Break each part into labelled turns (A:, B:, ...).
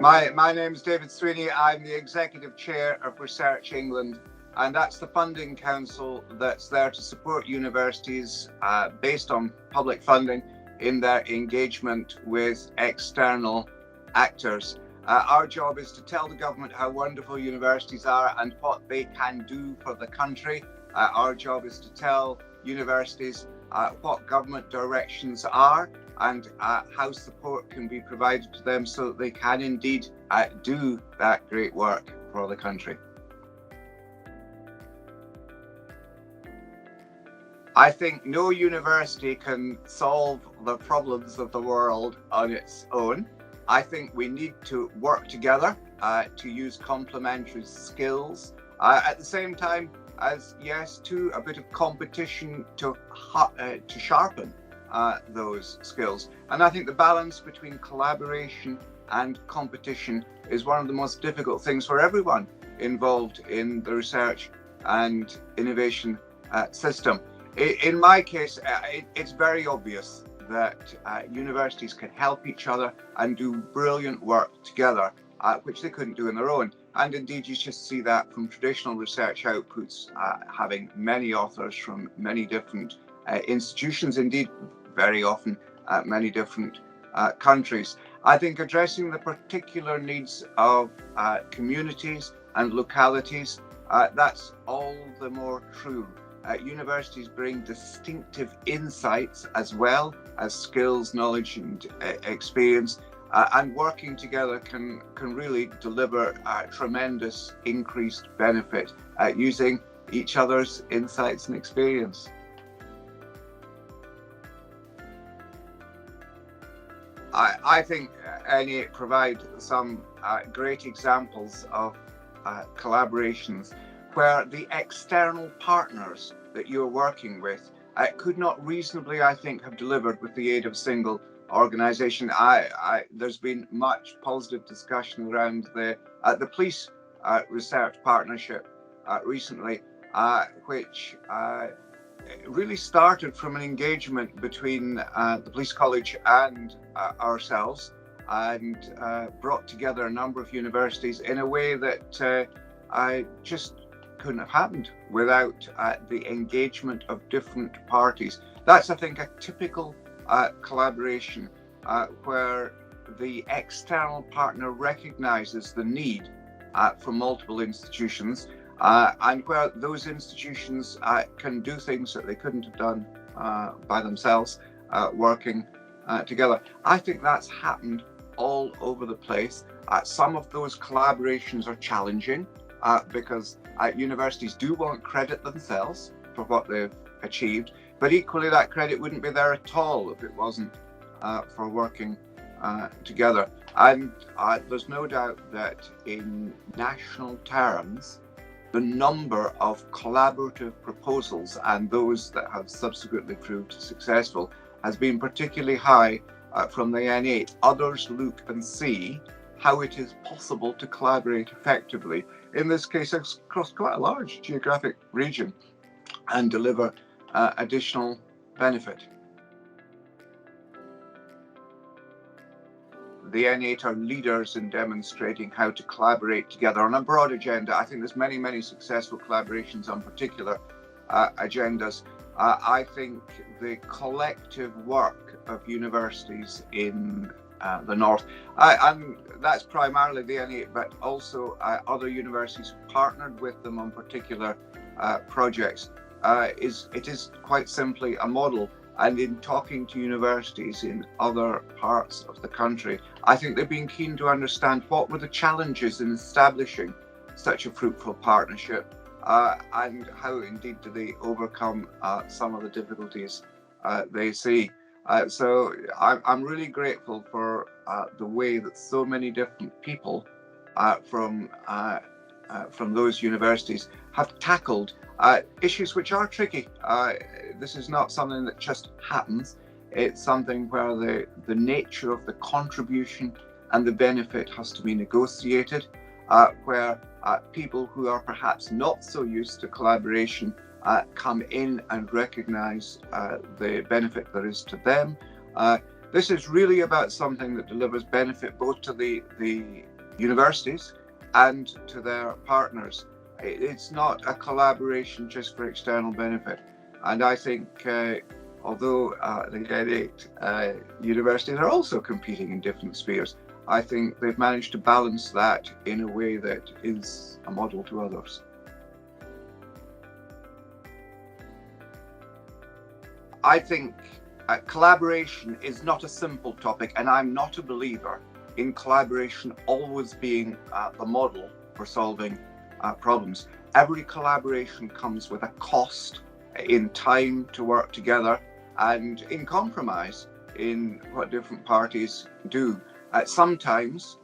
A: My name is David Sweeney. I'm the Executive Chair of Research England, and that's the funding council that's there to support universities based on public funding in their engagement with external actors. Our job is to tell the government how wonderful universities are and what they can do for the country. Our job is to tell universities what government directions are and how support can be provided to them so that they can indeed do that great work for the country. I think no university can solve the problems of the world on its own. I think we need to work together to use complementary skills. At the same time as, yes, to a bit of competition to sharpen those skills. And I think the balance between collaboration and competition is one of the most difficult things for everyone involved in the research and innovation system. In my case, it's very obvious that universities can help each other and do brilliant work together, which they couldn't do on their own. And indeed, you just see that from traditional research outputs, having many authors from many different institutions, indeed, very often many different countries. I think addressing the particular needs of communities and localities, that's all the more true. Universities bring distinctive insights as well as skills, knowledge and experience, and working together can really deliver tremendous increased benefit using each other's insights and experience. I think NA provide some great examples of collaborations where the external partners that you're working with could not reasonably, I think, have delivered with the aid of a single organisation. There's been much positive discussion around the police research partnership recently, which really started from an engagement between the Police College and ourselves, and brought together a number of universities in a way that just couldn't have happened without the engagement of different parties. That's, I think, a typical collaboration where the external partner recognises the need for multiple institutions, and where those institutions can do things that they couldn't have done by themselves, working together. I think that's happened all over the place. Some of those collaborations are challenging because universities do want credit themselves for what they've achieved, but equally that credit wouldn't be there at all if it wasn't for working together. And there's no doubt that in national terms, the number of collaborative proposals and those that have subsequently proved successful has been particularly high from the N8. Others look and see how it is possible to collaborate effectively, in this case across quite a large geographic region, and deliver additional benefit. The N8 are leaders in demonstrating how to collaborate together on a broad agenda. I think there's many successful collaborations on particular agendas. I think the collective work of universities in the North, and that's primarily the N8, but also other universities who partnered with them on particular projects, it is quite simply a model. And in talking to universities in other parts of the country, I think they've been keen to understand what were the challenges in establishing such a fruitful partnership, and how indeed do they overcome some of the difficulties they see. So I'm really grateful for the way that so many different people from those universities have tackled issues which are tricky. This is not something that just happens. It's something where the nature of the contribution and the benefit has to be negotiated, where people who are perhaps not so used to collaboration come in and recognise the benefit there is to them. This is really about something that delivers benefit both to the universities and to their partners. It's not a collaboration just for external benefit. And I think, although the universities are also competing in different spheres, I think they've managed to balance that in a way that is a model to others. I think collaboration is not a simple topic, and I'm not a believer in collaboration always being the model for solving problems. Every collaboration comes with a cost in time to work together and in compromise in what different parties do. Sometimes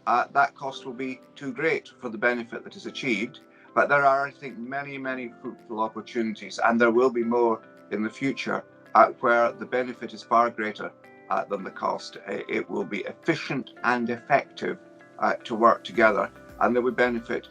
A: that cost will be too great for the benefit that is achieved, but there are, I think, many, many fruitful opportunities, and there will be more in the future where the benefit is far greater than the cost. It will be efficient and effective to work together, and there will benefit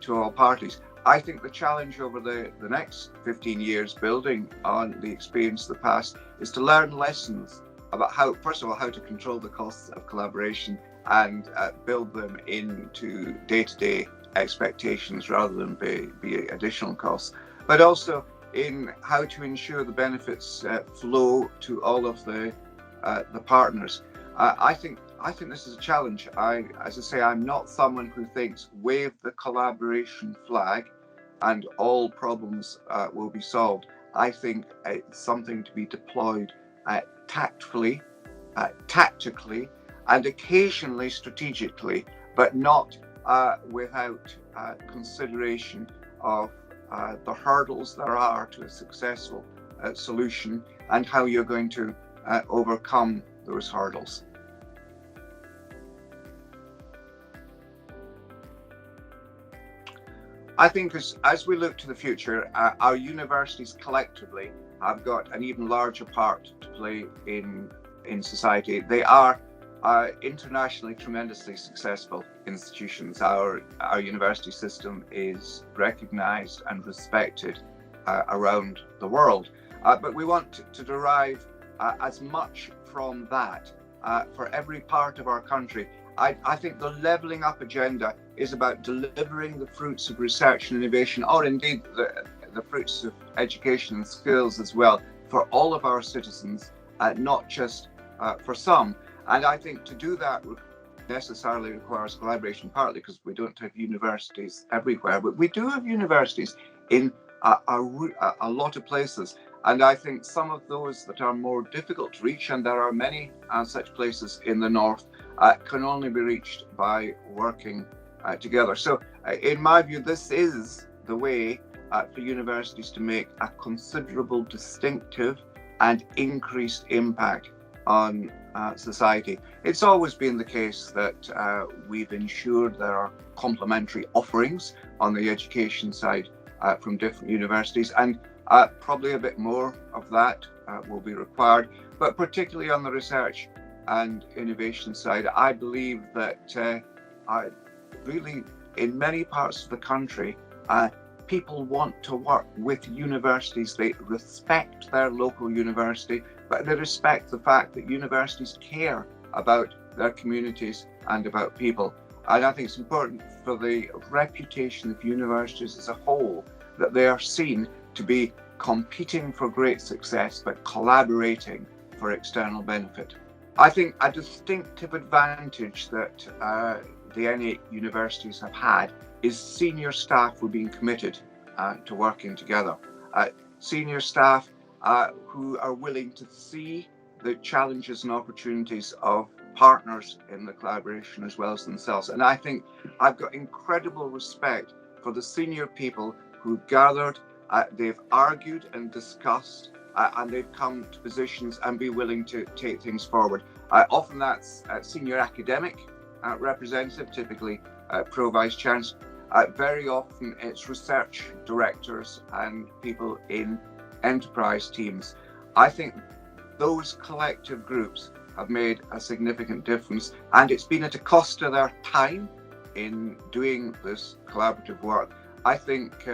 A: to all parties. I think the challenge over the next 15 years, building on the experience of the past, is to learn lessons about how, first of all, how to control the costs of collaboration and build them into day-to-day expectations rather than be additional costs, but also in how to ensure the benefits flow to all of the partners. I think this is a challenge. As I say, I'm not someone who thinks wave the collaboration flag and all problems will be solved. I think it's something to be deployed tactfully, tactically, and occasionally strategically, but not without consideration of the hurdles there are to a successful solution and how you're going to overcome those hurdles. I think as we look to the future, our universities collectively have got an even larger part to play in society. They are internationally tremendously successful institutions. Our university system is recognized and respected around the world, but we want to derive as much from that for every part of our country. I think the levelling up agenda is about delivering the fruits of research and innovation, or indeed the fruits of education and skills as well, for all of our citizens, not just for some. And I think to do that necessarily requires collaboration, partly because we don't have universities everywhere, but we do have universities in a lot of places. And I think some of those that are more difficult to reach, and there are many such places in the north, can only be reached by working together. So in my view, this is the way for universities to make a considerable distinctive and increased impact on society. It's always been the case that we've ensured there are complementary offerings on the education side from different universities, and probably a bit more of that will be required, but particularly on the research and innovation side, I believe that really in many parts of the country, people want to work with universities. They respect their local university, but they respect the fact that universities care about their communities and about people. And I think it's important for the reputation of universities as a whole that they are seen to be competing for great success, but collaborating for external benefit. I think a distinctive advantage that the N8 universities have had is senior staff who are being committed to working together. Senior staff who are willing to see the challenges and opportunities of partners in the collaboration as well as themselves. And I think I've got incredible respect for the senior people who gathered, they've argued and discussed, and they've come to positions and be willing to take things forward. Often that's senior academic representative, typically pro vice chancellor. Very often it's research directors and people in enterprise teams. I think those collective groups have made a significant difference, and it's been at a cost to their time in doing this collaborative work. I think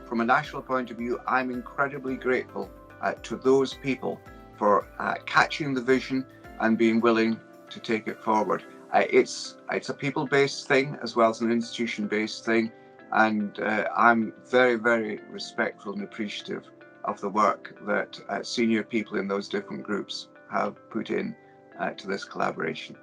A: from a national point of view, I'm incredibly grateful to those people for catching the vision and being willing to take it forward. It's a people-based thing as well as an institution-based thing, and I'm very, very respectful and appreciative of the work that senior people in those different groups have put in to this collaboration.